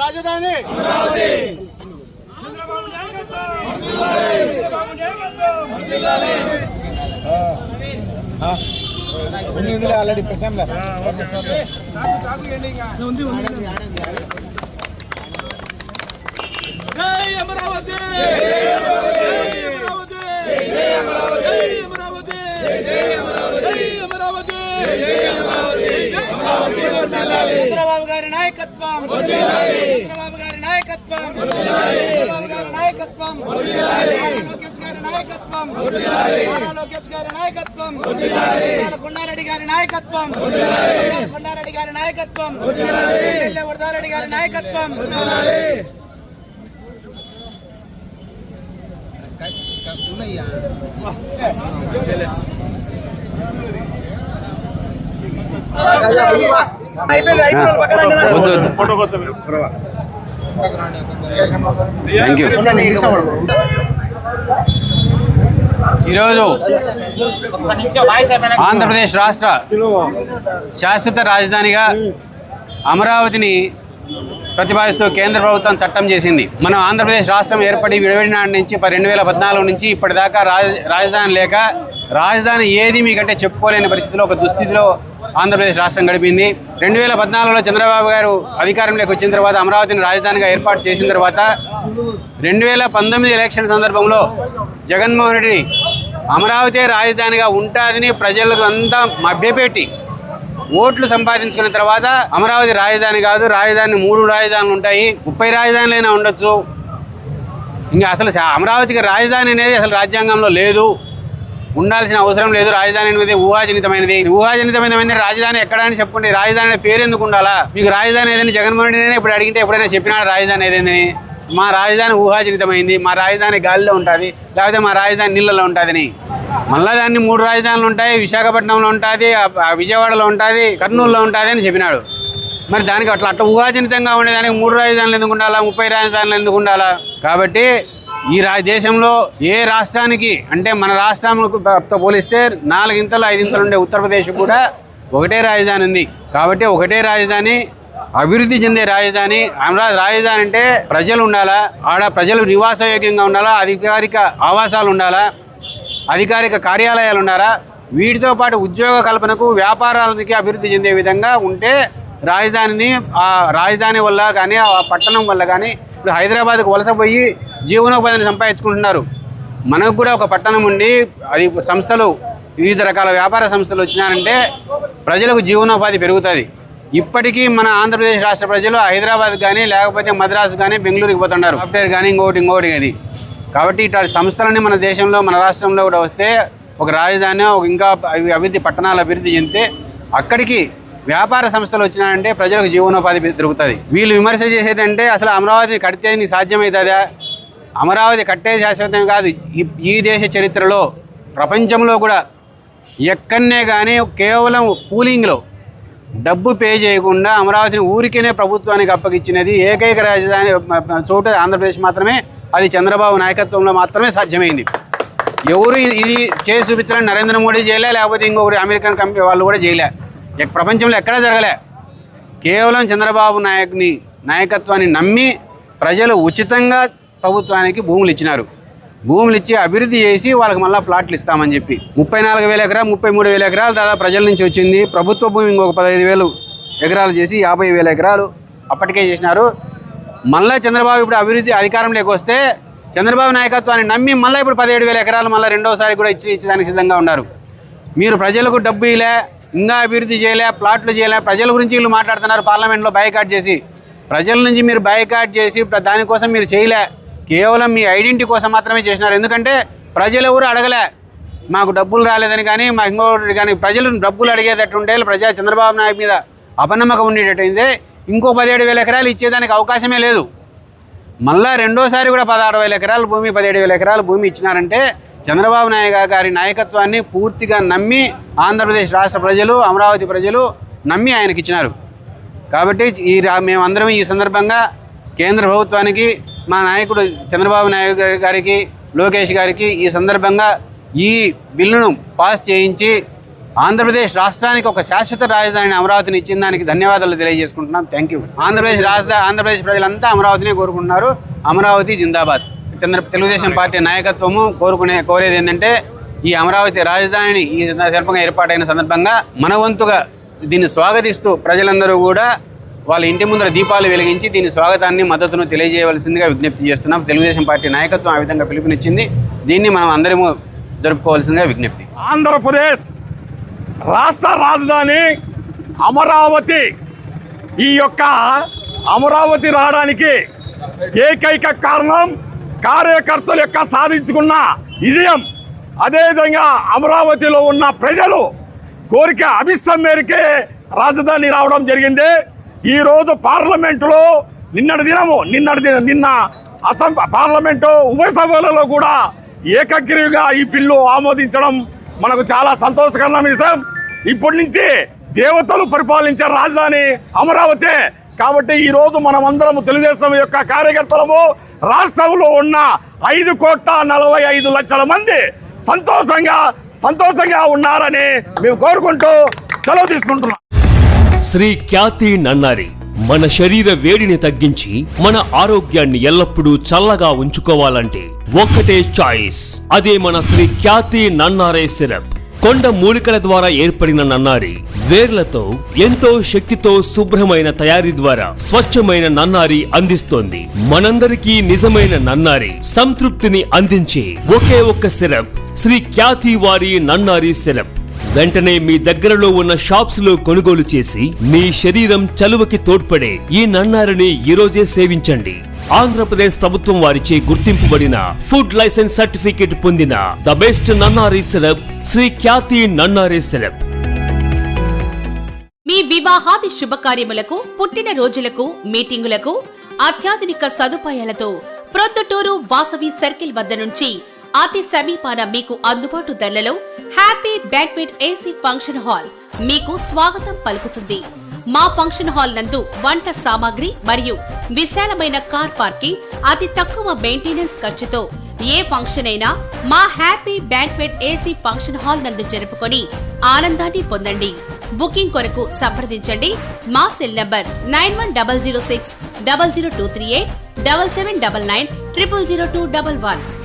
రాజధాని ఆల్రెడీ పెట్టాం. చంద్రబాబు గారి నాయకత్వం, చంద్రబాబు గారి నాయకత్వం, చంద్రబాబు గారి నాయకత్వం, లోకేష్ గారి నాయకత్వం, లోకేష్ గారి నాయకత్వం, కొండారెడ్డి గారి నాయకత్వం, కొండారెడ్డి గారి నాయకత్వం, వరదారెడ్డి గారి నాయకత్వం. ఈరోజు ఆంధ్రప్రదేశ్ రాష్ట్ర శాశ్వత రాజధానిగా అమరావతిని ప్రతిపాదిస్తూ కేంద్ర ప్రభుత్వం చట్టం చేసింది. మనం ఆంధ్రప్రదేశ్ రాష్ట్రం ఏర్పడి విడివడిన నాటి నుంచి 2014 నుంచి ఇప్పటిదాకా రాజధాని లేక రాజధాని ఏది మీకంటే చెప్పుకోలేని పరిస్థితిలో ఒక దుస్థితిలో ఆంధ్రప్రదేశ్ రాష్ట్రం గడిపింది. 2014లో చంద్రబాబు గారు అధికారంలోకి వచ్చిన తర్వాత అమరావతిని రాజధానిగా ఏర్పాటు చేసిన తర్వాత 2019 ఎలక్షన్ సందర్భంలో జగన్మోహన్ రెడ్డి అమరావతి రాజధానిగా ఉంటుందని ప్రజలకు అంతా మభ్యపెట్టి ఓట్లు సంపాదించుకున్న తర్వాత అమరావతి రాజధాని కాదు, రాజధాని 3 రాజధానులు ఉంటాయి, 30 రాజధానులైనా ఉండొచ్చు, ఇంకా అసలు అమరావతికి రాజధాని అనేది అసలు రాజ్యాంగంలో లేదు, ఉండాల్సిన అవసరం లేదు, రాజధాని అనేది ఊహాజనితమైనది. ఊహాజనితమైనది రాజధాని ఎక్కడ అని చెప్పుకుంటే రాజధాని పేరు ఎందుకు ఉండాలా? మీకు రాజధాని ఏదని జగన్మోహన్ రెడ్డి ఇప్పుడు అడిగితే ఎప్పుడైనా చెప్పినాడు రాజధాని ఏదని? మా రాజధాని ఊహాజనితమైంది, మా రాజధాని గాలిలో ఉంటుంది, లేకపోతే మా రాజధాని నీళ్ళలో ఉంటుందని. మళ్ళా దాన్ని 3 రాజధానులు ఉంటాయి, విశాఖపట్నంలో ఉంటుంది, విజయవాడలో ఉంటుంది, కర్నూలులో ఉంటుంది అని చెప్పినాడు. మరి దానికి అట్లా ఊహాజనితంగా ఉండేదానికి 3 రాజధానులు ఎందుకు ఉండాలా, 30 రాజధానులు ఎందుకు ఉండాలా? కాబట్టి ఈ దేశంలో ఏ రాష్ట్రానికి అంటే మన రాష్ట్రంతో పోలిస్తే 4 ఇంతలు 5 ఇంతలు ఉండే ఉత్తరప్రదేశ్ కూడా ఒకటే రాజధాని ఉంది. కాబట్టి ఒకటే రాజధాని, అభివృద్ధి చెందే రాజధాని. అమరావతి రాజధాని అంటే ప్రజలు ఉండాలా, ఆడ ప్రజలు నివాసయోగ్యంగా ఉండాలా, అధికారిక ఆవాసాలు ఉండాలా, అధికారిక కార్యాలయాలు ఉండాలా, వీటితో పాటు ఉద్యోగ కల్పనకు వ్యాపారాలకి అభివృద్ధి చెందే విధంగా ఉంటే రాజధానిని ఆ రాజధాని వల్ల కానీ ఆ పట్టణం వల్ల కానీ ఇప్పుడు హైదరాబాద్కు వలస పోయి జీవనోపాధిని సంపాదించుకుంటున్నారు. మనకు కూడా ఒక పట్టణం ఉండి అది సంస్థలు వివిధ రకాల వ్యాపార సంస్థలు వచ్చినారంటే ప్రజలకు జీవనోపాధి పెరుగుతుంది. ఇప్పటికీ మన ఆంధ్రప్రదేశ్ రాష్ట్ర ప్రజలు హైదరాబాద్ కానీ లేకపోతే మద్రాసు కానీ బెంగళూరుకి పోతున్నారు, సాఫ్ట్వేర్ కానీ ఇంకోటి కానీ. కాబట్టి ఇట్లాంటి సంస్థలన్నీ మన దేశంలో మన రాష్ట్రంలో కూడా వస్తే ఒక రాజధాని ఒక ఇంకా అభివృద్ధి పట్టణాల అభివృద్ధి చెందితే అక్కడికి వ్యాపార సంస్థలు వచ్చినాయంటే ప్రజలకు జీవనోపాధి దొరుకుతుంది. వీళ్ళు విమర్శ చేసేదంటే అసలు అమరావతిని కడితే నీకు సాధ్యమవుతుందా? అమరావతి కట్టే శాశ్వతం కాదు. ఈ దేశ చరిత్రలో ప్రపంచంలో కూడా ఎక్కడనే కానీ కేవలం కూలింగ్లో డబ్బు పే చేయకుండా అమరావతిని ఊరికేనే ప్రభుత్వానికి అప్పగించినది ఏకైక రాజధాని చోటు ఆంధ్రప్రదేశ్ మాత్రమే. అది చంద్రబాబు నాయకత్వంలో మాత్రమే సాధ్యమైంది. ఎవరు ఇది చేసి చూపించాలని నరేంద్ర మోడీ చేయలే, లేకపోతే ఇంకొకటి అమెరికన్ కంపెనీ వాళ్ళు కూడా చేయలే. ప్రపంచంలో ఎక్కడా జరగలే. కేవలం చంద్రబాబు నాయకత్వాన్ని నమ్మి ప్రజలు ఉచితంగా ప్రభుత్వానికి భూములు ఇచ్చినారు. భూములు ఇచ్చి అభివృద్ధి చేసి వాళ్ళకి మళ్ళీ ప్లాట్లు ఇస్తామని చెప్పి 34,000 ఎకరాలు 33,000 ఎకరాలు దాదాపు ప్రజల నుంచి వచ్చింది. ప్రభుత్వ భూమి ఇంకొక 15,000 ఎకరాలు చేసి 50,000 ఎకరాలు అప్పటికే చేసినారు. మళ్ళీ చంద్రబాబు ఇప్పుడు అభివృద్ధి అధికారంలోకి వస్తే చంద్రబాబు నాయకత్వాన్ని నమ్మి మళ్ళీ ఇప్పుడు 17,000 ఎకరాలు మళ్ళీ రెండోసారి కూడా ఇచ్చేదానికి సిద్ధంగా ఉన్నారు. మీరు ప్రజలకు డబ్బు ఇలే, ఇంకా అభివృద్ధి చేయలే, ప్లాట్లు చేయలే, ప్రజల గురించి వీళ్ళు మాట్లాడుతున్నారు. పార్లమెంట్లో బైకాట్ చేసి ప్రజల నుంచి మీరు బైకాట్ చేసి దానికోసం మీరు చేయలే, కేవలం మీ ఐడెంటిటీ కోసం మాత్రమే చేసినారు. ఎందుకంటే ప్రజలు ఎవరు అడగలే, మాకు డబ్బులు రాలేదని కానీ మాకు ఇంకోటి కానీ. ప్రజలు డబ్బులు అడిగేటట్టుంటే చంద్రబాబు నాయుడు మీద అపనమ్మకం ఉండేటట్టయిందే ఇంకో 17,000 ఎకరాలు ఇచ్చేదానికి అవకాశమే లేదు. మళ్ళా రెండోసారి కూడా 16,000 ఎకరాల భూమి 17,000 ఎకరాల భూమి ఇచ్చినారంటే చంద్రబాబు నాయుడు గారి నాయకత్వాన్ని పూర్తిగా నమ్మి ఆంధ్రప్రదేశ్ రాష్ట్ర ప్రజలు అమరావతి ప్రజలు నమ్మి ఆయనకి ఇచ్చినారు. కాబట్టి మేమందరం ఈ సందర్భంగా కేంద్ర ప్రభుత్వానికి మా నాయకుడు చంద్రబాబు నాయుడు గారికి లోకేష్ గారికి ఈ సందర్భంగా ఈ బిల్లును పాస్ చేయించి ఆంధ్రప్రదేశ్ రాష్ట్రానికి ఒక శాశ్వత రాజధాని అమరావతిని ఇచ్చిన దానికి ధన్యవాదాలు తెలియజేసుకుంటున్నాం. Thank you. ఆంధ్రప్రదేశ్ ప్రజలంతా అమరావతినే కోరుకుంటున్నారు. అమరావతి జిందాబాద్. తెలుగుదేశం పార్టీ నాయకత్వము కోరేది ఏంటంటే ఈ అమరావతి రాజధానిని ఈ సందర్భంగా ఏర్పాటైన సందర్భంగా మన వంతుగా దీన్ని స్వాగతిస్తూ ప్రజలందరూ కూడా వాళ్ళ ఇంటి ముందర దీపాలు వెలిగించి దీని స్వాగతాన్ని మద్దతును తెలియజేయవలసిందిగా విజ్ఞప్తి చేస్తున్నాం. తెలుగుదేశం పార్టీ నాయకత్వం ఆ విధంగా పిలుపునిచ్చింది. దీన్ని మనం అందరము జరుపుకోవాల్సిందిగా విజ్ఞప్తి. ఆంధ్రప్రదేశ్ రాష్ట్ర రాజధాని అమరావతి. ఈ యొక్క అమరావతి రావడానికి ఏకైక కారణం కార్యకర్తల యొక్క సాధించుకున్న విజయం. అదేవిధంగా అమరావతిలో ఉన్న ప్రజలు కోరిక అభిష్టం మేరకే రాజధాని రావడం జరిగింది. ఈరోజు పార్లమెంటులో నిన్న పార్లమెంటు ఉభయ సభలలో కూడా ఏకగ్రీవంగా ఈ బిల్లు ఆమోదించడం మనకు చాలా సంతోషకరమైన విషయం. ఇప్పటి నుంచి దేవతలు పరిపాలించే రాజధాని అమరావతి. కాబట్టి ఈరోజు మనమందరం తెలుగుదేశం యొక్క కార్యకర్తలము రాష్ట్రంలో ఉన్న 5,45,00,000 మంది సంతోషంగా ఉన్నారని మేము కోరుకుంటూ సెలవు తీసుకుంటున్నాం. శ్రీ ఖ్యాతి నన్నారి మన శరీర వేడిని తగ్గించి మన ఆరోగ్యాన్ని ఎల్లప్పుడూ చల్లగా ఉంచుకోవాలంటే ఒక్కటే చాయిస్. అదే మన శ్రీ ఖ్యాతి నన్నారే సిరప్. కొండ మూలికల ద్వారా ఏర్పడిన నన్నారి వేర్లతో ఎంతో శక్తితో శుభ్రమైన తయారీ ద్వారా స్వచ్ఛమైన నన్నారి అందిస్తోంది. మనందరికీ నిజమైన నన్నారి సంతృప్తిని అందించే ఒకే ఒక్క సిరప్ శ్రీ ఖ్యాతి వారి నన్నారి సిరప్. వెంటనే మీ దగ్గరలో ఉన్న షాప్స్ లో కొనుగోలు చేసి మీ శరీరం చలువకి తోడ్పడే ఈ నన్నారిని ఈరోజే సేవించండి. ఆంధ్రప్రదేశ్ ప్రభుత్వం వారిచే గుర్తింపుబడిన ఫుడ్ లైసెన్స్ సర్టిఫికేట్ పొందిన the best nannari syrup Shri Khyati Nannari syrup. మీ వివాహాది శుభకార్యములకు, పుట్టిన రోజులకు, మీటింగులకు అత్యాధునిక సదుపాయాలతో ప్రొద్దుటూరు వాసవి సర్కిల్ వద్ద నుంచి అతి సమీపాన మీకు అందుబాటు ధరలలో happy banquet AC function hall మీకు స్వాగతం పలుకుతుంది. మా ఫంక్షన్ హాల్ నందు వంట సామాగ్రి మరియు విశాలమైన కార్ పార్కింగ్, అతి తక్కువ మెయింటెనెన్స్ ఖర్చుతో ఏ ఫంక్షన్ అయినా మా happy banquet AC function hall నందు జరుపుకొని ఆనందాన్ని పొందండి. బుకింగ్ కొరకు సంప్రదించండి. మా సెల్ నంబర్ 9100600238 7799 000211.